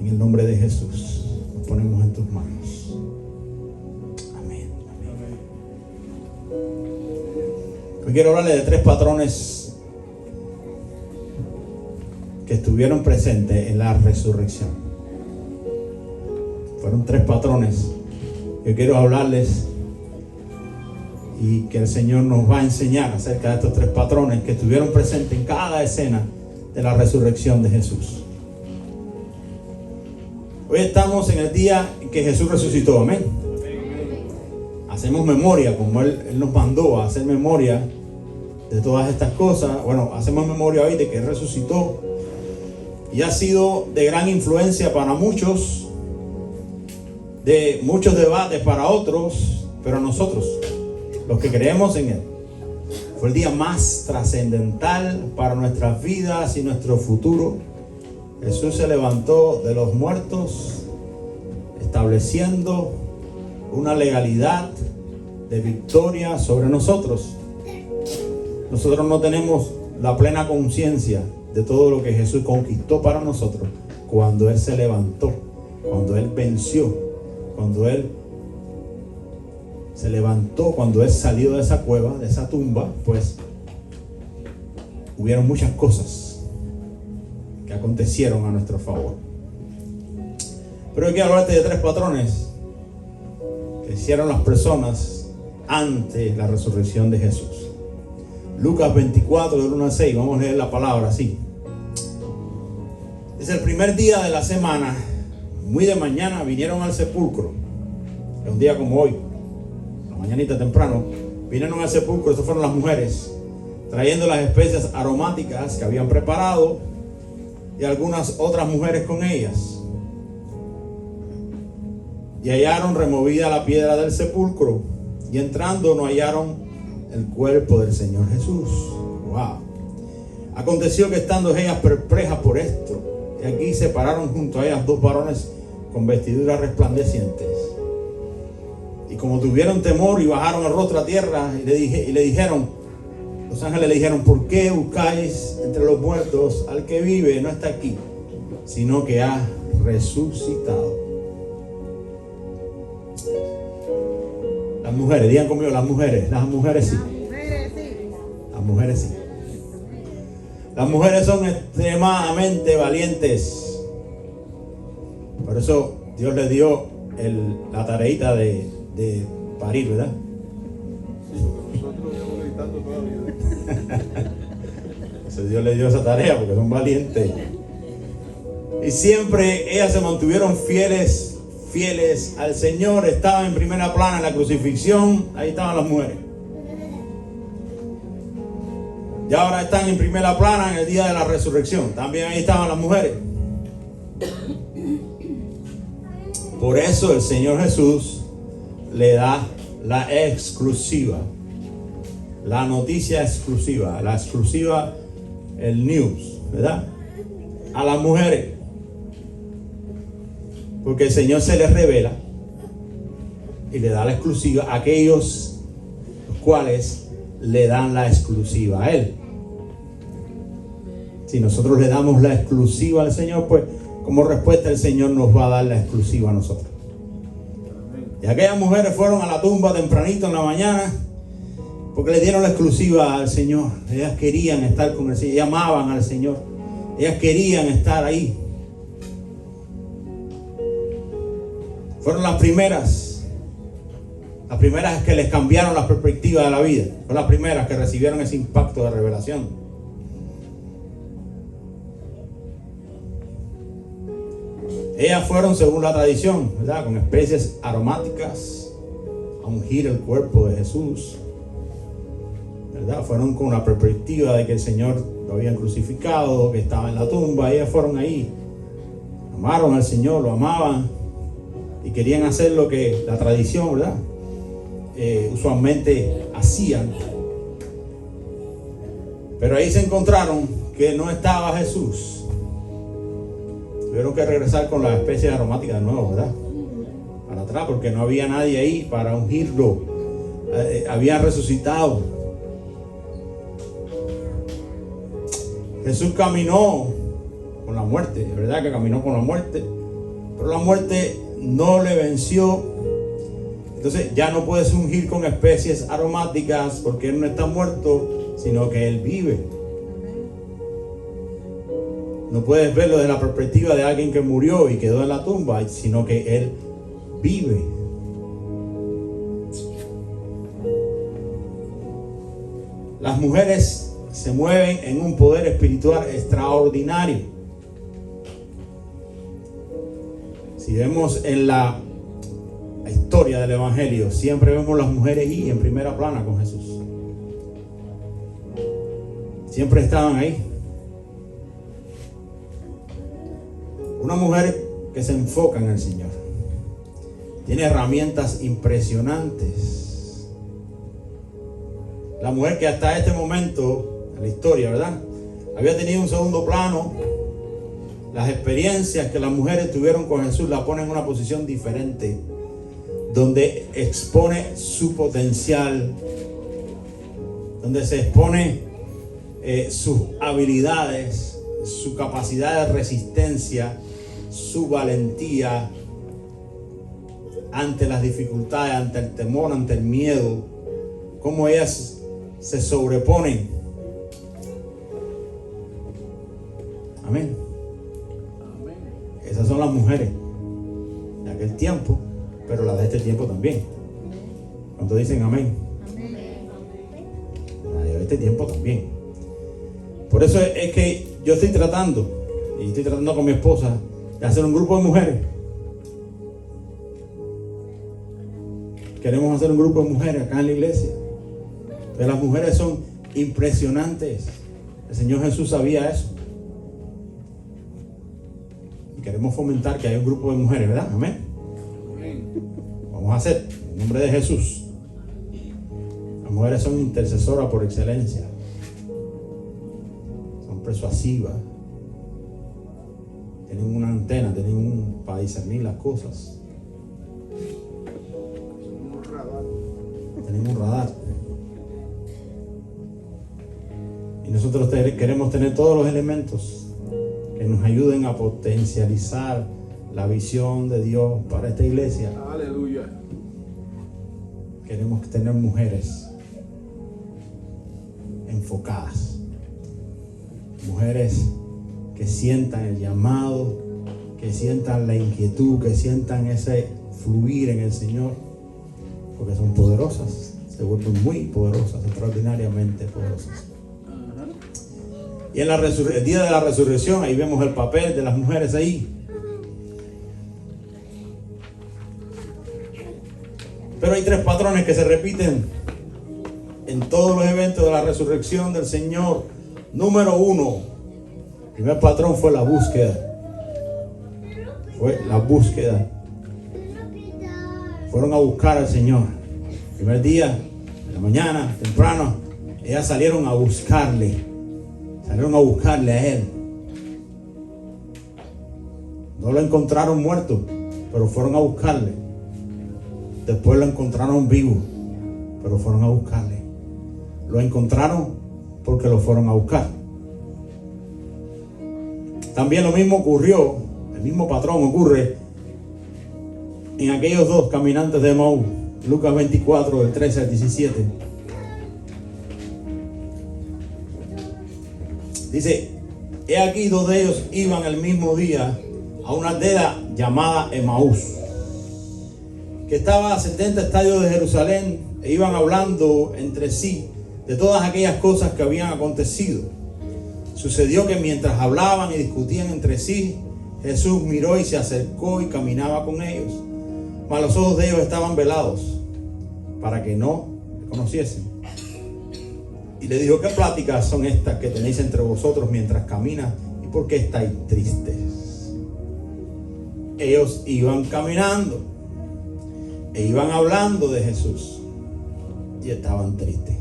En el nombre de Jesús, nos ponemos en tus manos. Amén. Amén. Hoy quiero hablarle de 3 patrones que estuvieron presentes en la resurrección. Fueron 3 patrones. Yo quiero hablarles y que el Señor nos va a enseñar acerca de estos 3 patrones que estuvieron presentes en cada escena de la resurrección de Jesús. Hoy estamos en el día en que Jesús resucitó, amén. Hacemos memoria, como Él nos mandó a hacer memoria de todas estas cosas. Bueno, hacemos memoria hoy de que Él resucitó y ha sido de gran influencia para muchos, de muchos debates para otros, pero nosotros, los que creemos en Él, fue el día más trascendental para nuestras vidas y nuestro futuro. Jesús se levantó de los muertos, estableciendo una legalidad de victoria sobre nosotros. Nosotros no tenemos la plena conciencia de todo lo que Jesús conquistó para nosotros cuando Él se levantó, cuando Él venció, cuando Él se levantó, cuando Él salió de esa cueva, de esa tumba. Pues hubieron muchas cosas que acontecieron a nuestro favor. Pero hoy quiero hablarte de 3 patrones que hicieron las personas ante la resurrección de Jesús. Lucas 24, del 1 al 6, vamos a leer la palabra así. Es el primer día de la semana, muy de mañana vinieron al sepulcro. Es un día como hoy, la mañanita temprano, vinieron al sepulcro. Estas fueron las mujeres, trayendo las especias aromáticas que habían preparado, y algunas otras mujeres con ellas. Y hallaron removida la piedra del sepulcro, y entrando no hallaron el cuerpo del Señor Jesús. Wow. Aconteció que estando ellas perplejas por esto, y aquí se pararon junto a ellas 2 varones con vestiduras resplandecientes. Y como tuvieron temor y bajaron el rostro a tierra, y le dijeron, los ángeles le dijeron: ¿por qué buscáis entre los muertos al que vive? No está aquí, sino que ha resucitado. Las mujeres, digan conmigo, las mujeres sí. Las mujeres sí. Las mujeres son extremadamente valientes. Por eso Dios les dio la tareita de parir, ¿verdad? Dios le dio esa tarea porque son valientes. Y siempre ellas se mantuvieron fieles al Señor. Estaban en primera plana en la crucifixión. Ahí estaban las mujeres. Y ahora están en primera plana en el día de la resurrección. También ahí estaban las mujeres. Por eso el Señor Jesús le da la exclusiva, la noticia exclusiva, la exclusiva, el news, ¿verdad? A las mujeres. Porque el Señor se les revela y le da la exclusiva a aquellos los cuales le dan la exclusiva a Él. Si nosotros le damos la exclusiva al Señor, pues como respuesta el Señor nos va a dar la exclusiva a nosotros. Y aquellas mujeres fueron a la tumba tempranito en la mañana porque le dieron la exclusiva al Señor. Ellas querían estar con el Señor, ellas amaban al Señor, ellas querían estar ahí. Fueron las primeras que les cambiaron la perspectiva de la vida. Fueron las primeras que recibieron ese impacto de revelación. Ellas fueron, según la tradición, ¿verdad?, con especies aromáticas a ungir el cuerpo de Jesús, ¿verdad? Fueron con la perspectiva de que el Señor lo habían crucificado, que estaba en la tumba. Ellas fueron ahí, amaron al Señor, lo amaban y querían hacer lo que la tradición, ¿verdad?, usualmente hacían. Pero ahí se encontraron que no estaba Jesús. Tuvieron que regresar con la especie aromática de nuevo, ¿verdad?, para atrás, porque no había nadie ahí para ungirlo. Había resucitado. Jesús caminó con la muerte, ¿verdad?, que caminó con la muerte, pero la muerte no le venció. Entonces ya no puedes ungir con especies aromáticas porque Él no está muerto, sino que Él vive. No puedes verlo desde la perspectiva de alguien que murió y quedó en la tumba, sino que Él vive. Las mujeres se mueven en un poder espiritual extraordinario. Si vemos en la historia del Evangelio, siempre vemos las mujeres ahí en primera plana con Jesús. Siempre estaban ahí. Una mujer que se enfoca en el Señor. Tiene herramientas impresionantes. La mujer que hasta este momento en la historia, ¿verdad?, había tenido un segundo plano. Las experiencias que las mujeres tuvieron con Jesús la ponen en una posición diferente, donde expone su potencial, donde se expone sus habilidades, su capacidad de resistencia, su valentía ante las dificultades, ante el temor, ante el miedo, cómo ellas se sobreponen. Amén. Esas son las mujeres de aquel tiempo, pero las de este tiempo también. ¿Cuántos dicen amén? Las de este tiempo también. Por eso es que yo estoy tratando con mi esposa de hacer un grupo de mujeres. Queremos hacer un grupo de mujeres acá en la iglesia. Pero las mujeres son impresionantes. El Señor Jesús sabía eso. Y queremos fomentar que haya un grupo de mujeres, ¿verdad? Amén. Vamos a hacer, en nombre de Jesús. Las mujeres son intercesoras por excelencia. Son persuasivas. Tienen una antena, para discernir las cosas. Tenemos un radar. Y nosotros queremos tener todos los elementos que nos ayuden a potencializar la visión de Dios para esta iglesia. Aleluya. Queremos tener mujeres enfocadas, mujeres que sientan el llamado, que sientan la inquietud, que sientan ese fluir en el Señor, porque son poderosas, se vuelven muy poderosas, extraordinariamente poderosas. Y en el día de la resurrección, ahí vemos el papel de las mujeres ahí. Pero hay tres patrones que se repiten en todos los eventos de la resurrección del Señor. Número uno, el primer patrón fue la búsqueda. Fue la búsqueda. Fueron a buscar al Señor. El primer día, en la mañana, temprano, ellas salieron a buscarle. Salieron a buscarle a Él. No lo encontraron muerto, pero fueron a buscarle. Después lo encontraron vivo, pero fueron a buscarle. Lo encontraron porque lo fueron a buscar. También lo mismo ocurrió, el mismo patrón ocurre en aquellos dos caminantes de Emaús. Lucas 24, del 13 al 17. Dice: he aquí dos de ellos iban el mismo día a una aldea llamada Emaús, que estaba a 70 estadios de Jerusalén, e iban hablando entre sí de todas aquellas cosas que habían acontecido. Sucedió que mientras hablaban y discutían entre sí, Jesús miró y se acercó y caminaba con ellos. Mas los ojos de ellos estaban velados, para que no le conociesen. Y le dijo: ¿qué pláticas son estas que tenéis entre vosotros mientras caminan? ¿Y por qué estáis tristes? Ellos iban caminando e iban hablando de Jesús y estaban tristes.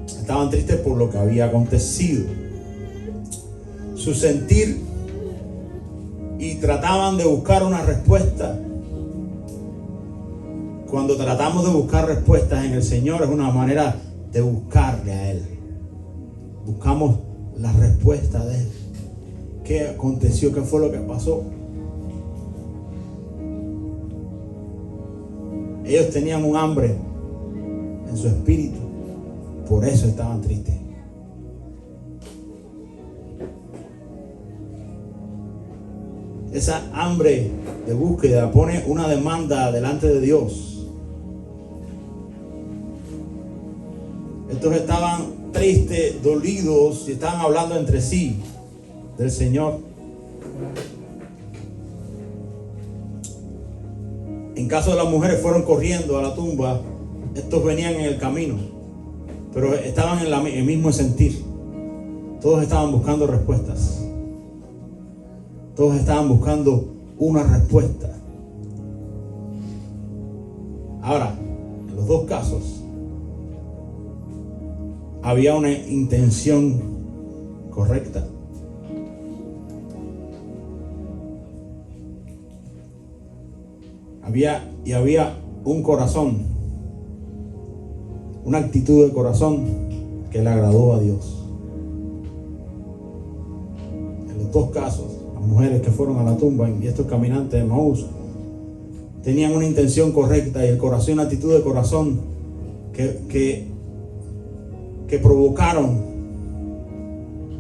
Estaban tristes por lo que había acontecido. Su sentir, y trataban de buscar una respuesta. Cuando tratamos de buscar respuestas en el Señor, es una manera de buscarle a Él. Buscamos la respuesta de Él. ¿Qué aconteció? ¿Qué fue lo que pasó? Ellos tenían un hambre en su espíritu. Por eso estaban tristes. Esa hambre de búsqueda pone una demanda delante de Dios. Estos estaban tristes, dolidos y estaban hablando entre sí del Señor. En caso de las mujeres fueron corriendo a la tumba, estos venían en el camino, pero estaban en el mismo sentir. Todos estaban buscando respuestas. Todos estaban buscando una respuesta. Ahora, en los dos casos, había una intención correcta. Había un corazón, una actitud de corazón que le agradó a Dios. En los dos casos, las mujeres que fueron a la tumba y estos caminantes de Emaús tenían una intención correcta y el corazón, una actitud de corazón que provocaron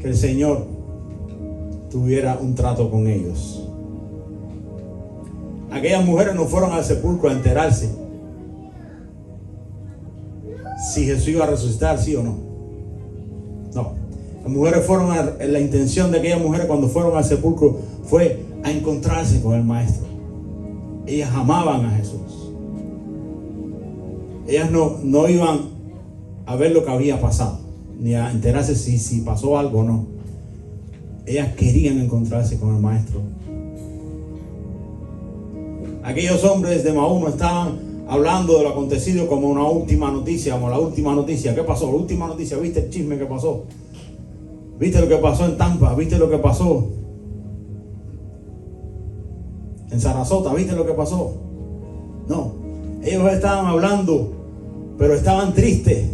que el Señor tuviera un trato con ellos. Aquellas mujeres no fueron al sepulcro a enterarse si Jesús iba a resucitar, sí o no. No. Las mujeres fueron la intención de aquellas mujeres cuando fueron al sepulcro fue a encontrarse con el Maestro. Ellas amaban a Jesús. Ellas no iban a ver lo que había pasado, ni a enterarse si pasó algo o no. Ellas querían encontrarse con el Maestro. Aquellos hombres de Emaús no estaban hablando de lo acontecido como una última noticia, como la última noticia. ¿Qué pasó? La última noticia. ¿Viste el chisme que pasó? ¿Viste lo que pasó en Tampa? ¿Viste lo que pasó en Sarasota? ¿Viste lo que pasó? No. Ellos estaban hablando, pero estaban tristes.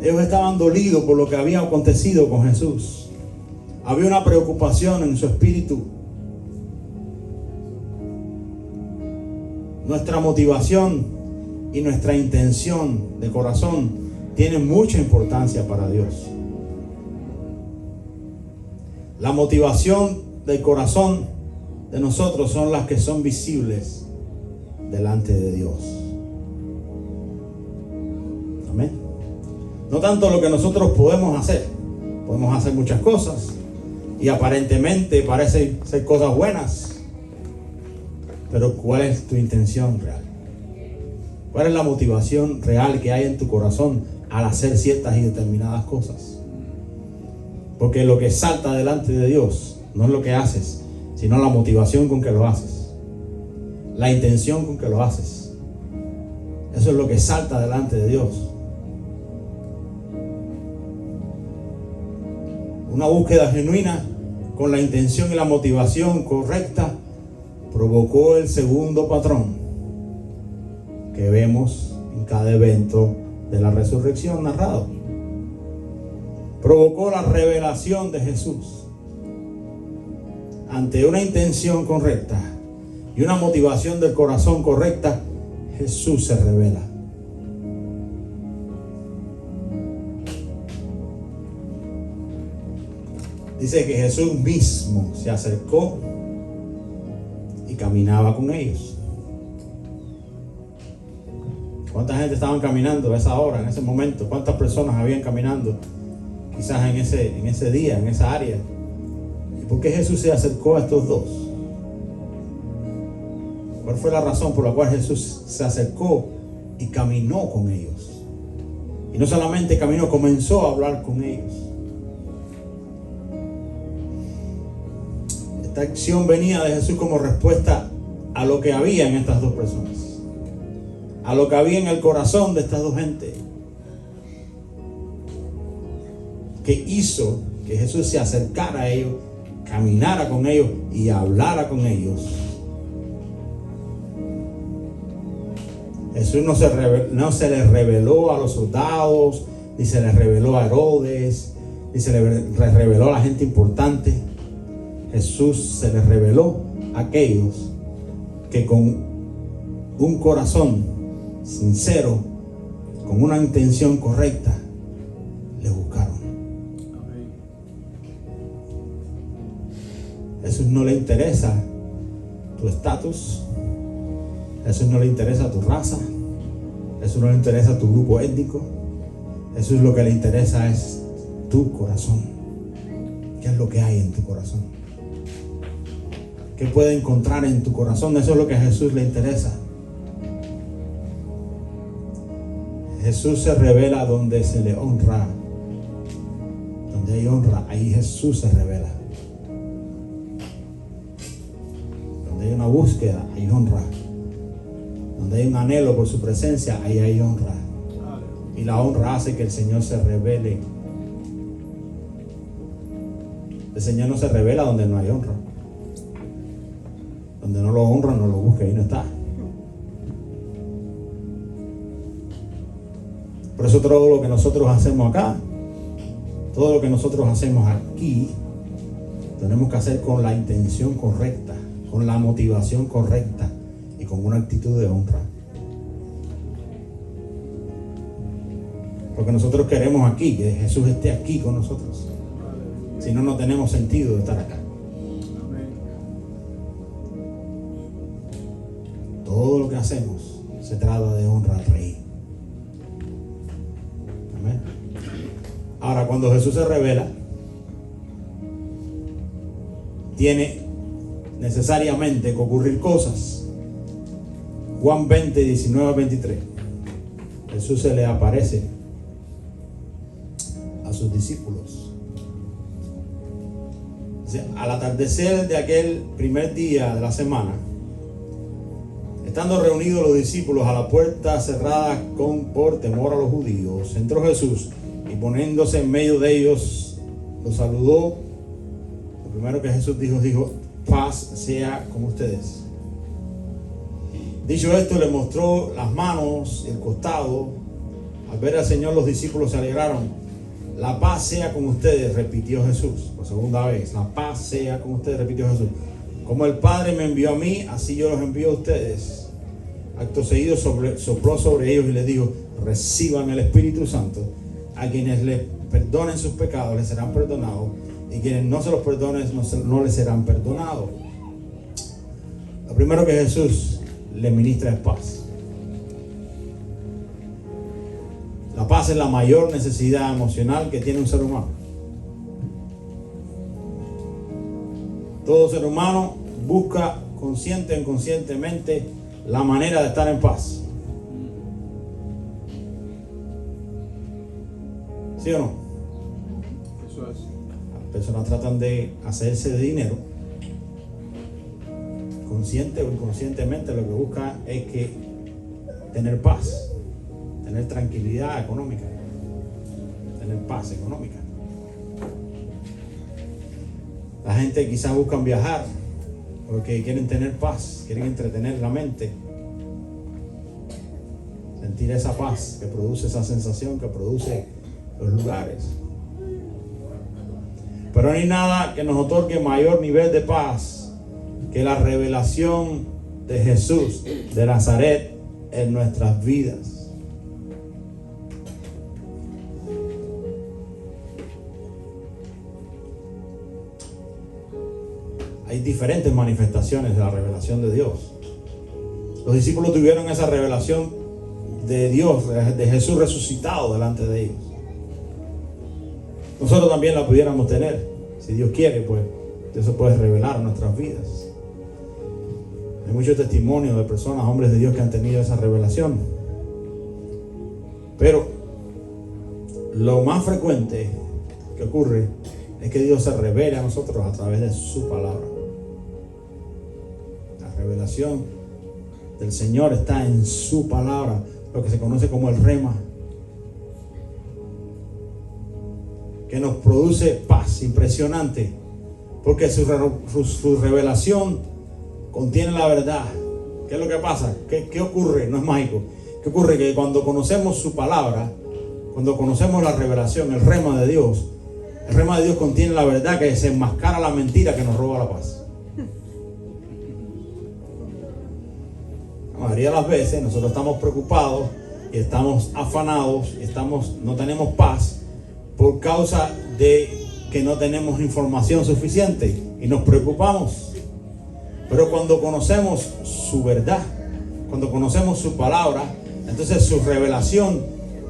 Ellos estaban dolidos por lo que había acontecido con Jesús. Había una preocupación en su espíritu. Nuestra motivación y nuestra intención de corazón tienen mucha importancia para Dios. La motivación del corazón de nosotros son las que son visibles delante de Dios. Amén. No tanto lo que nosotros podemos hacer. Podemos hacer muchas cosas y aparentemente parecen ser cosas buenas. Pero ¿cuál es tu intención real? ¿Cuál es la motivación real que hay en tu corazón al hacer ciertas y determinadas cosas? Porque lo que salta delante de Dios no es lo que haces, sino la motivación con que lo haces. La intención con que lo haces. Eso es lo que salta delante de Dios. Una búsqueda genuina con la intención y la motivación correcta provocó el segundo patrón que vemos en cada evento de la resurrección narrado. Provocó la revelación de Jesús. Ante una intención correcta y una motivación del corazón correcta, Jesús se revela. Dice que Jesús mismo se acercó y caminaba con ellos. ¿Cuánta gente estaban caminando a esa hora, en ese momento? ¿Cuántas personas habían caminando quizás en ese día, en esa área? ¿Y por qué Jesús se acercó a estos dos? ¿Cuál fue la razón por la cual Jesús se acercó y caminó con ellos? Y no solamente caminó, comenzó a hablar con ellos. Esta acción venía de Jesús como respuesta a lo que había en estas dos personas, a lo que había en el corazón de estas dos gentes, que hizo que Jesús se acercara a ellos, caminara con ellos y hablara con ellos. Jesús no se le reveló a los soldados, ni se le reveló a Herodes, y se le reveló a la gente importante. Jesús se les reveló a aquellos que con un corazón sincero, con una intención correcta, le buscaron. Jesús no le interesa tu estatus, Jesús no le interesa tu raza, Jesús no le interesa tu grupo étnico. Jesús lo que le interesa es tu corazón. ¿Qué es lo que hay en tu corazón? ¿Qué puede encontrar en tu corazón? Eso es lo que a Jesús le interesa. Jesús se revela donde se le honra. Donde hay honra, ahí Jesús se revela. Donde hay una búsqueda, hay honra. Donde hay un anhelo por su presencia, ahí hay honra. Y la honra hace que el Señor se revele. El Señor no se revela donde no hay honra. Donde no lo honra, no lo busque, ahí no está. Por eso todo lo que nosotros hacemos acá, todo lo que nosotros hacemos aquí, tenemos que hacer con la intención correcta, con la motivación correcta y con una actitud de honra. Porque nosotros queremos aquí, que Jesús esté aquí con nosotros. Si no, no tenemos sentido de estar acá. Todo lo que hacemos se trata de honra al Rey. Amén. Ahora, cuando Jesús se revela, tiene necesariamente que ocurrir cosas. Juan 20, 19 a 23. Jesús se le aparece a sus discípulos. O sea, al atardecer de aquel primer día de la semana, estando reunidos los discípulos a la puerta cerrada por temor a los judíos, entró Jesús y poniéndose en medio de ellos, los saludó. Lo primero que Jesús dijo, paz sea con ustedes. Dicho esto, le mostró las manos y el costado. Al ver al Señor, los discípulos se alegraron. La paz sea con ustedes, repitió Jesús por segunda vez. La paz sea con ustedes, repitió Jesús. Como el Padre me envió a mí, así yo los envío a ustedes. Acto seguido sopló sobre ellos y les dijo, reciban el Espíritu Santo. A quienes les perdonen sus pecados les serán perdonados, y quienes no se los perdonen no les serán perdonados. Lo primero que Jesús le ministra es paz. La paz es la mayor necesidad emocional que tiene un ser humano. Todo ser humano busca consciente o inconscientemente la manera de estar en paz. ¿Sí o no? Eso es. Las personas tratan de hacerse de dinero. Consciente o inconscientemente lo que busca es que tener paz, tener tranquilidad económica, tener paz económica. La gente quizás buscan viajar porque quieren tener paz, quieren entretener la mente, sentir esa paz que produce esa sensación que produce los lugares. Pero no hay nada que nos otorgue mayor nivel de paz que la revelación de Jesús de Nazaret en nuestras vidas. Hay diferentes manifestaciones de la revelación de Dios. Los discípulos tuvieron esa revelación de Dios, de Jesús resucitado delante de ellos. Nosotros también la pudiéramos tener. Si Dios quiere, pues Dios se puede revelar en nuestras vidas. Hay muchos testimonios de personas, hombres de Dios, que han tenido esa revelación. Pero lo más frecuente que ocurre es que Dios se revela a nosotros a través de su palabra. La revelación del Señor está en su palabra, lo que se conoce como el rema, que nos produce paz impresionante, porque su revelación contiene la verdad. ¿Qué es lo que pasa? ¿Qué ocurre? No es mágico. ¿Qué ocurre? Que cuando conocemos su palabra, cuando conocemos la revelación, el rema de Dios, El rema de Dios contiene la verdad que desenmascara la mentira que nos roba la paz. La mayoría de las veces nosotros estamos preocupados y estamos afanados y no tenemos paz por causa de que no tenemos información suficiente y nos preocupamos. Pero cuando conocemos su verdad, cuando conocemos su palabra, entonces su revelación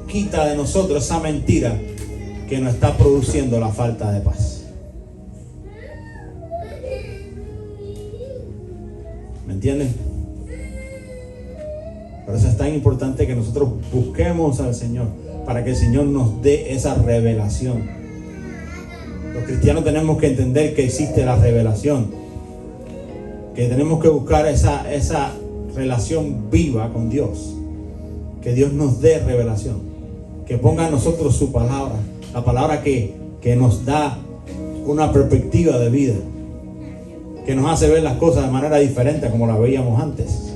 quita de nosotros esa mentira que nos está produciendo la falta de paz. ¿Me entienden? Por eso es tan importante que nosotros busquemos al Señor, para que el Señor nos dé esa revelación. Los cristianos tenemos que entender que existe la revelación, que tenemos que buscar esa relación viva con Dios, que Dios nos dé revelación, que ponga en nosotros su palabra, la palabra que nos da una perspectiva de vida, que nos hace ver las cosas de manera diferente a como las veíamos antes.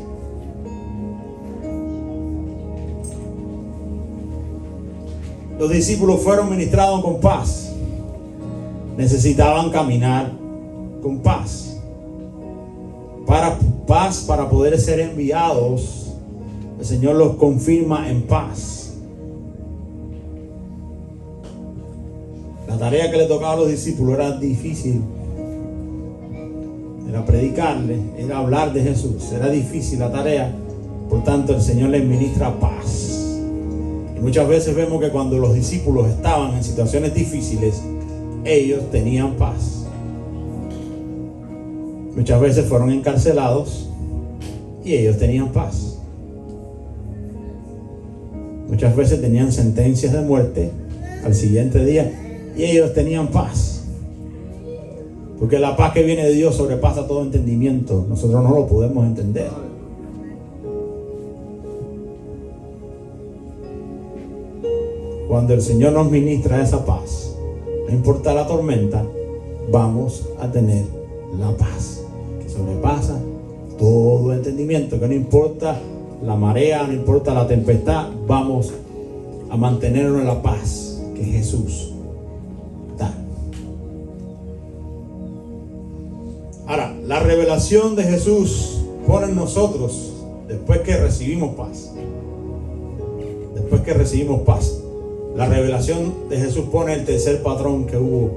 Los discípulos fueron ministrados con paz. Necesitaban caminar con paz. Para poder ser enviados, el Señor los confirma en paz. La tarea que le tocaba a los discípulos era difícil. Era predicarle, era hablar de Jesús. Era difícil la tarea. Por tanto, el Señor les ministra paz. Y muchas veces vemos que cuando los discípulos estaban en situaciones difíciles, ellos tenían paz. Muchas veces fueron encarcelados y ellos tenían paz. Muchas veces tenían sentencias de muerte al siguiente día y ellos tenían paz. Porque la paz que viene de Dios sobrepasa todo entendimiento. Nosotros no lo podemos entender. Cuando el Señor nos ministra esa paz, no importa la tormenta, vamos a tener la paz que sobrepasa todo entendimiento. Que no importa la marea, no importa la tempestad, vamos a mantenernos en la paz que Jesús da. Ahora, la revelación de Jesús pone en nosotros, después que recibimos paz, la revelación de Jesús pone el tercer patrón que hubo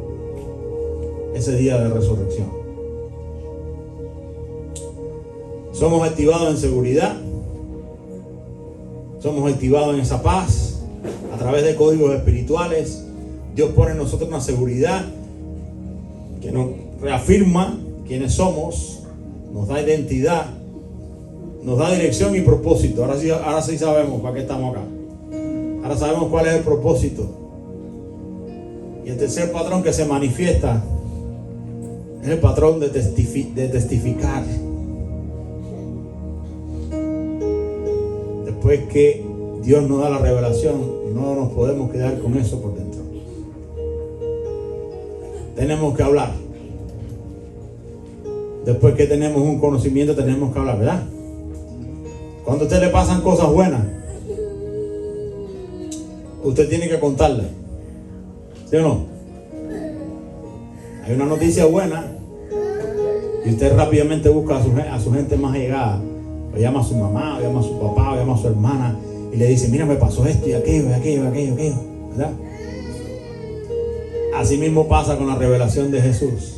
ese día de resurrección. Somos activados en seguridad, somos activados en esa paz a través de códigos espirituales. Dios pone en nosotros una seguridad que nos reafirma quiénes somos, nos da identidad, nos da dirección y propósito. Ahora sí sabemos para qué estamos acá. Ahora sabemos cuál es el propósito. Y el tercer patrón que se manifiesta es el patrón de testificar. Después que Dios nos da la revelación, no nos podemos quedar con eso por dentro. Tenemos que hablar. Después que tenemos un conocimiento, tenemos que hablar, ¿verdad? Cuando a usted le pasan cosas buenas, usted tiene que contarla, ¿sí o no? Hay una noticia buena y usted rápidamente busca a su gente más allegada, o llama a su mamá, o llama a su papá, o llama a su hermana y le dice: mira, me pasó esto y aquello, ¿verdad? Así mismo pasa con la revelación de Jesús.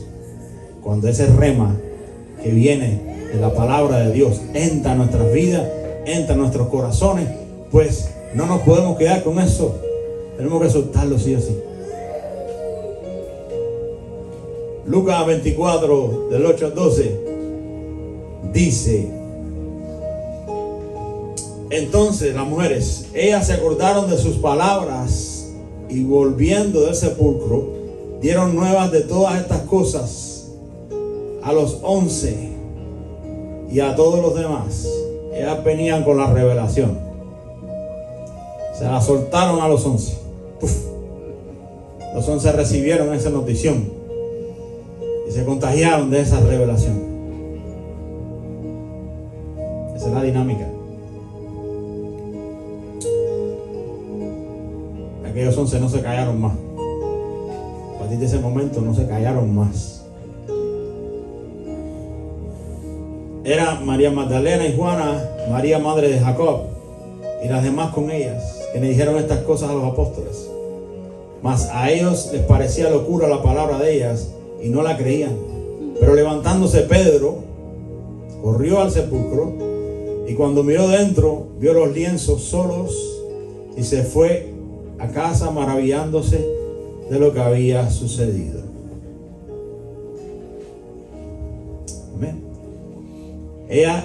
Cuando ese rema que viene de la palabra de Dios entra a nuestras vidas, entra a nuestros corazones, pues no nos podemos quedar con eso. Tenemos que soltarlo sí o sí. Lucas 24, del 8 al 12, dice: entonces las mujeres, ellas se acordaron de sus palabras y volviendo del sepulcro, dieron nuevas de todas estas cosas a los 11 y a todos los demás. Ellas venían con la revelación. Se la soltaron a los 11. Los 11 recibieron esa notición y se contagiaron de esa revelación. Esa es la dinámica. Aquellos 11 no se callaron más. partir de ese momento no se callaron más. Era María Magdalena y Juana, María madre de Jacob, y las demás con ellas, que le dijeron estas cosas a los apóstoles. Mas a ellos les parecía locura la palabra de ellas, y no la creían. Pero levantándose Pedro, corrió al sepulcro, y cuando miró dentro, vio los lienzos solos, y se fue a casa maravillándose de lo que había sucedido. Amén. Ellas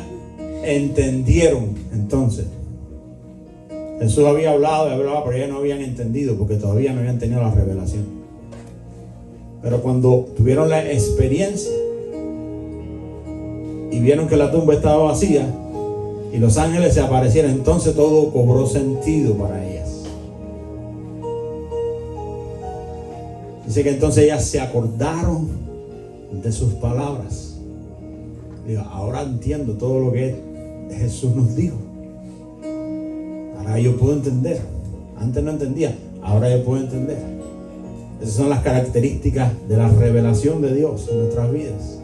entendieron entonces. Jesús había hablado y hablaba, pero ellas no habían entendido porque todavía no habían tenido la revelación. Pero cuando tuvieron la experiencia y vieron que la tumba estaba vacía y los ángeles se aparecieron, entonces todo cobró sentido para ellas. Dice que entonces ellas se acordaron de sus palabras. Digo, ahora entiendo todo lo que Jesús nos dijo. Ahora yo puedo entender. Antes no entendía, ahora yo puedo entender. Esas son las características de la revelación de Dios en nuestras vidas.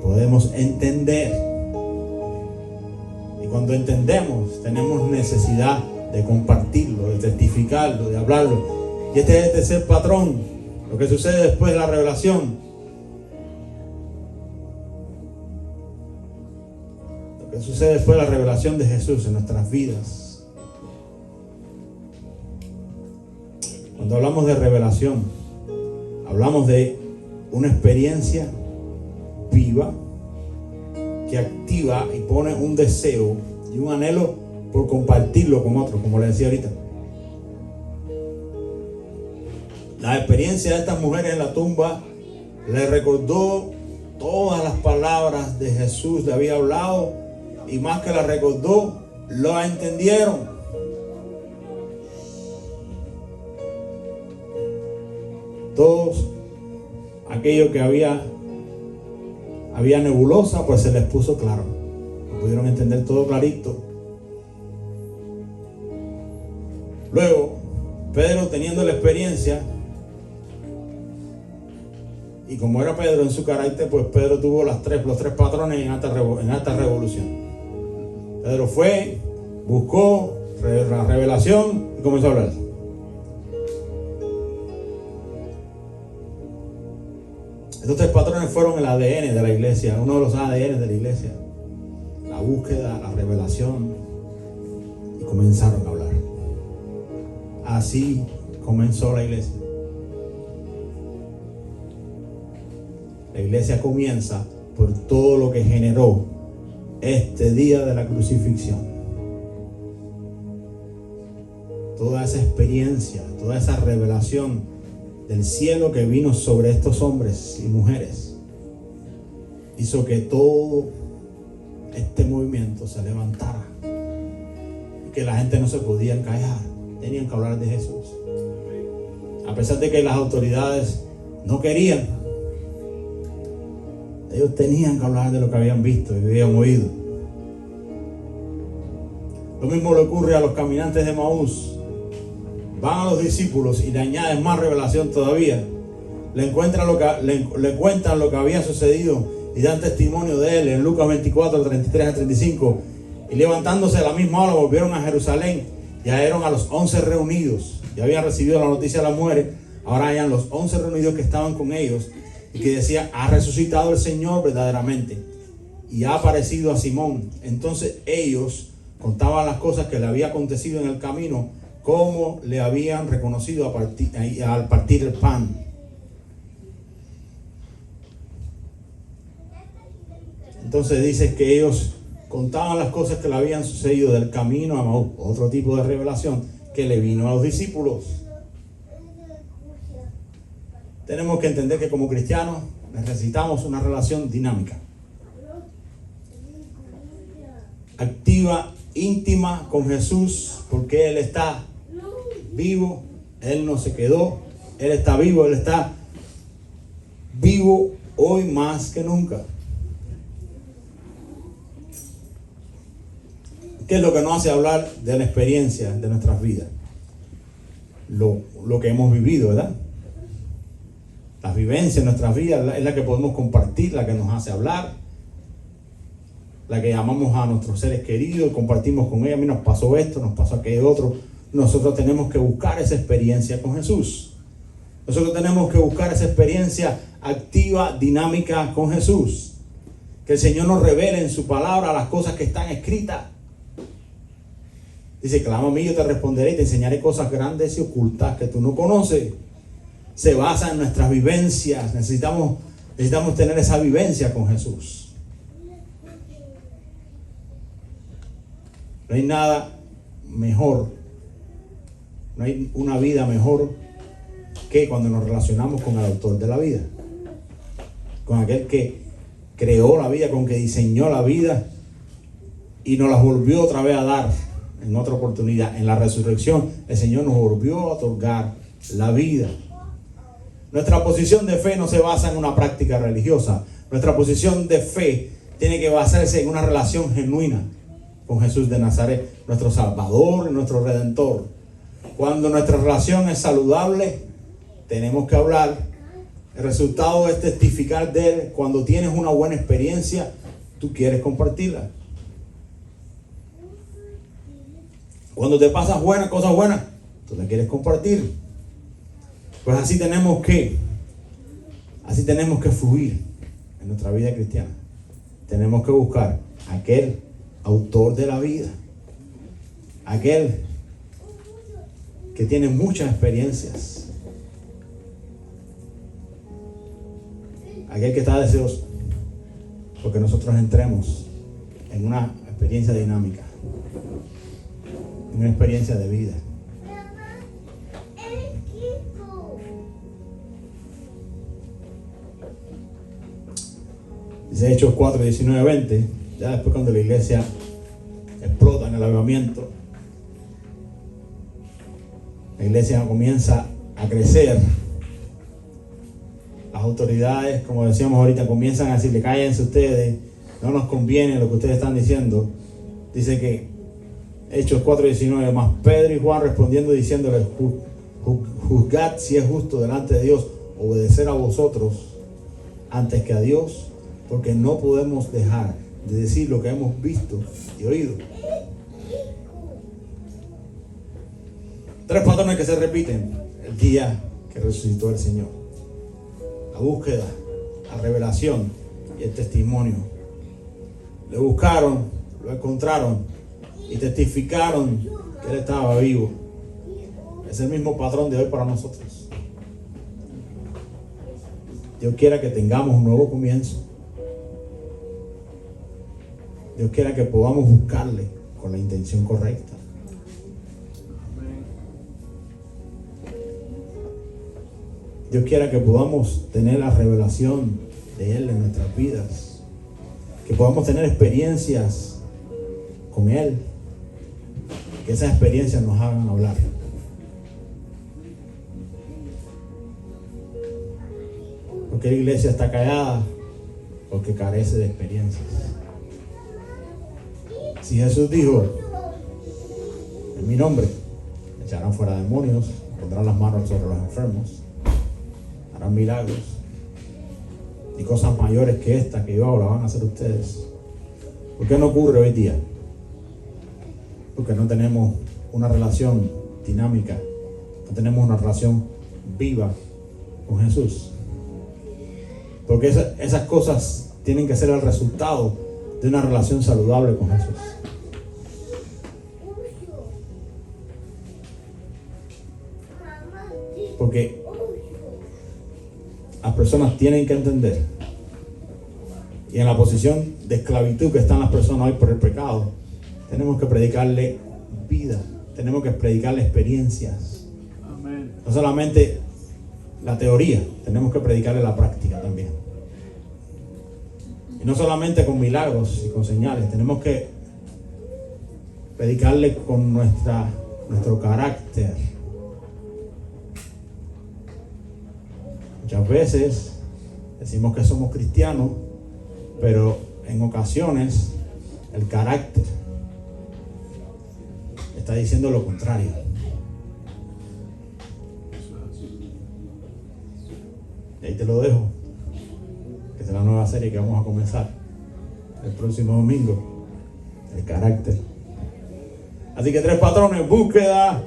Podemos entender. Y cuando entendemos, tenemos necesidad de compartirlo, de testificarlo, de hablarlo. Y este es el tercer patrón. Lo que sucede después de la revelación. Lo que sucede después de la revelación de Jesús en nuestras vidas. Cuando hablamos de revelación, hablamos de una experiencia viva que activa y pone un deseo y un anhelo por compartirlo con otros, como le decía ahorita. La experiencia de estas mujeres en la tumba le recordó todas las palabras de Jesús, le había hablado, y más que la recordó, lo entendieron. Todos aquello que había nebulosa, pues se les puso claro. Pudieron entender todo clarito. Luego, Pedro, teniendo la experiencia, y como era Pedro en su carácter, pues Pedro tuvo los tres patrones en alta revolución. Pedro fue, buscó la revelación y comenzó a hablar. Estos tres patrones fueron el ADN de la iglesia, uno de los ADN de la iglesia. La búsqueda, la revelación, y comenzaron a hablar. Así comenzó la iglesia. La iglesia comienza por todo lo que generó este día de la crucifixión. Toda esa experiencia, toda esa revelación del cielo que vino sobre estos hombres y mujeres hizo que todo este movimiento se levantara y que la gente no se podía callar, tenían que hablar de Jesús. A pesar de que las autoridades no querían, ellos tenían que hablar de lo que habían visto y habían oído. Lo mismo le ocurre a los caminantes de Emaús. Van a los discípulos y le añaden más revelación todavía. Le cuentan lo que había sucedido y dan testimonio de él en Lucas 24, 33 a 35. Y levantándose a la misma hora volvieron a Jerusalén. Ya eran a los 11 reunidos. Ya habían recibido la noticia de la muerte. Ahora eran los 11 reunidos que estaban con ellos y que decían: ha resucitado el Señor verdaderamente y ha aparecido a Simón. Entonces ellos contaban las cosas que le había acontecido en el camino, cómo le habían reconocido al partir el pan. Entonces dice que ellos contaban las cosas que le habían sucedido del camino a Emaús, otro tipo de revelación que le vino a los discípulos. Tenemos que entender que como cristianos necesitamos una relación dinámica, activa, íntima con Jesús, porque Él está vivo, Él no se quedó, Él está vivo, Él está vivo hoy más que nunca. ¿Qué es lo que nos hace hablar de la experiencia de nuestras vidas? Lo que hemos vivido, ¿verdad? Las vivencias en nuestras vidas es la que podemos compartir, la que nos hace hablar, la que llamamos a nuestros seres queridos, compartimos con ellos. A mí nos pasó esto, nos pasó aquello otro. Nosotros tenemos que buscar esa experiencia con Jesús. Nosotros tenemos que buscar esa experiencia activa, dinámica con Jesús. Que el Señor nos revele en su palabra las cosas que están escritas. Dice, clama a mí, yo te responderé y te enseñaré cosas grandes y ocultas que tú no conoces. Se basa en nuestras vivencias. Necesitamos tener esa vivencia con Jesús. No hay nada mejor, no hay una vida mejor que cuando nos relacionamos con el autor de la vida, con aquel que creó la vida, con que diseñó la vida y nos la volvió otra vez a dar en otra oportunidad. En la resurrección el Señor nos volvió a otorgar la vida. Nuestra posición de fe no se basa en una práctica religiosa. Nuestra posición de fe tiene que basarse en una relación genuina con Jesús de Nazaret, nuestro Salvador y nuestro Redentor. Cuando nuestra relación es saludable, tenemos que hablar. El resultado es testificar de Él. Cuando tienes una buena experiencia, tú quieres compartirla. Cuando te pasas cosas buenas, tú la quieres compartir. Pues así tenemos que fluir en nuestra vida cristiana. Tenemos que buscar aquel autor de la vida, aquel que tiene muchas experiencias, aquel que está deseoso porque nosotros entremos en una experiencia dinámica, en una experiencia de vida. Dice Hechos 4, 19, 20. Ya después, cuando la iglesia explota en el avivamiento, la iglesia comienza a crecer. Las autoridades, como decíamos ahorita, comienzan a decirle: cállense ustedes, no nos conviene lo que ustedes están diciendo. Dice que Hechos 4, 19, más Pedro y Juan respondiendo diciéndole: juzgad si es justo delante de Dios obedecer a vosotros antes que a Dios, porque no podemos dejar de decir lo que hemos visto y oído. 3 patrones que se repiten el día que resucitó el Señor: la búsqueda, la revelación y el testimonio. Le buscaron, lo encontraron y testificaron que Él estaba vivo. Es el mismo patrón de hoy para nosotros. Dios quiera que tengamos un nuevo comienzo. Dios quiera que podamos buscarle con la intención correcta. Dios quiera que podamos tener la revelación de Él en nuestras vidas. Que podamos tener experiencias con Él. Que esas experiencias nos hagan hablar. Porque la iglesia está callada porque carece de experiencias. Si Jesús dijo: en mi nombre echarán fuera demonios, pondrán las manos sobre los enfermos, harán milagros y cosas mayores que esta que yo hago las van a hacer ustedes, ¿por qué no ocurre hoy día? Porque no tenemos una relación dinámica, no tenemos una relación viva con Jesús. Porque esas cosas tienen que ser el resultado de una relación saludable con Jesús. Porque las personas tienen que entender, y en la posición de esclavitud que están las personas hoy por el pecado, tenemos que predicarle vida, tenemos que predicarle experiencias. Amén. No solamente la teoría, tenemos que predicarle la práctica también. Y no solamente con milagros y con señales, tenemos que predicarle con nuestro carácter. Muchas veces decimos que somos cristianos, pero en ocasiones el carácter está diciendo lo contrario. Y ahí te lo dejo, que es la nueva serie que vamos a comenzar el próximo domingo, el carácter. Así que 3 patrones: búsqueda,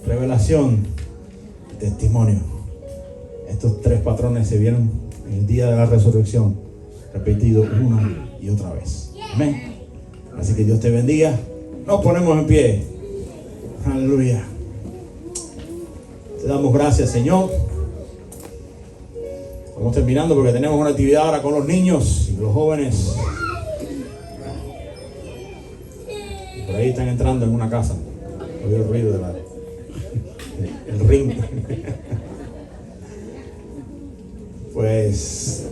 revelación y testimonio. Estos 3 patrones se vieron en el día de la resurrección, repetidos una y otra vez. Amén. Así que Dios te bendiga. Nos ponemos en pie. Aleluya. Te damos gracias, Señor. Estamos terminando porque tenemos una actividad ahora con los niños y los jóvenes. Por ahí están entrando en una casa. Oí el ruido el ring. Pues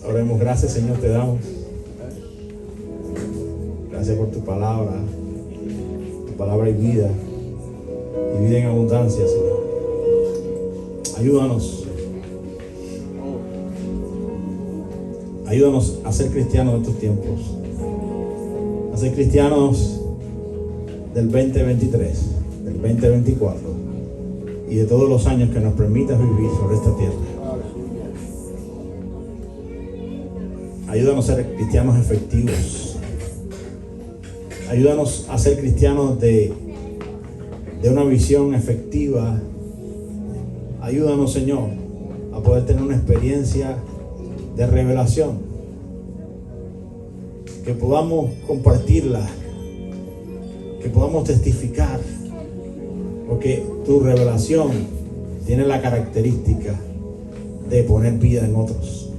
oremos. Gracias, Señor, te damos. Gracias por tu palabra y vida en abundancia, Señor. Ayúdanos a ser cristianos de estos tiempos, a ser cristianos del 2023, del 2024 y de todos los años que nos permitas vivir sobre esta tierra. Ayúdanos a ser cristianos efectivos. Ayúdanos a ser cristianos de una visión efectiva. Ayúdanos, Señor, a poder tener una experiencia de revelación, que podamos compartirla, que podamos testificar, porque tu revelación tiene la característica de poner vida en otros.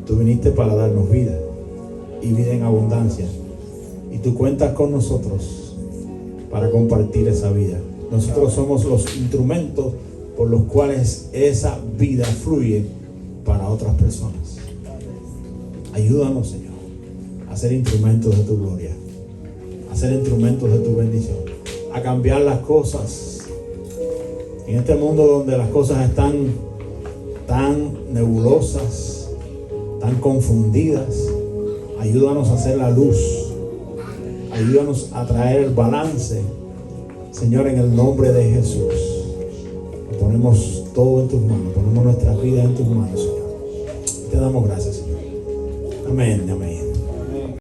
Tú viniste para darnos vida y vida en abundancia, y tú cuentas con nosotros para compartir esa vida. Nosotros somos los instrumentos por los cuales esa vida fluye para otras personas. Ayúdanos, Señor, a ser instrumentos de tu gloria, a ser instrumentos de tu bendición, a cambiar las cosas en este mundo donde las cosas están tan nebulosas, tan confundidas. Ayúdanos a hacer la luz, ayúdanos a traer el balance, Señor, en el nombre de Jesús. Ponemos todo en tus manos, ponemos nuestra vida en tus manos, Señor. Te damos gracias, Señor. Amén, amén.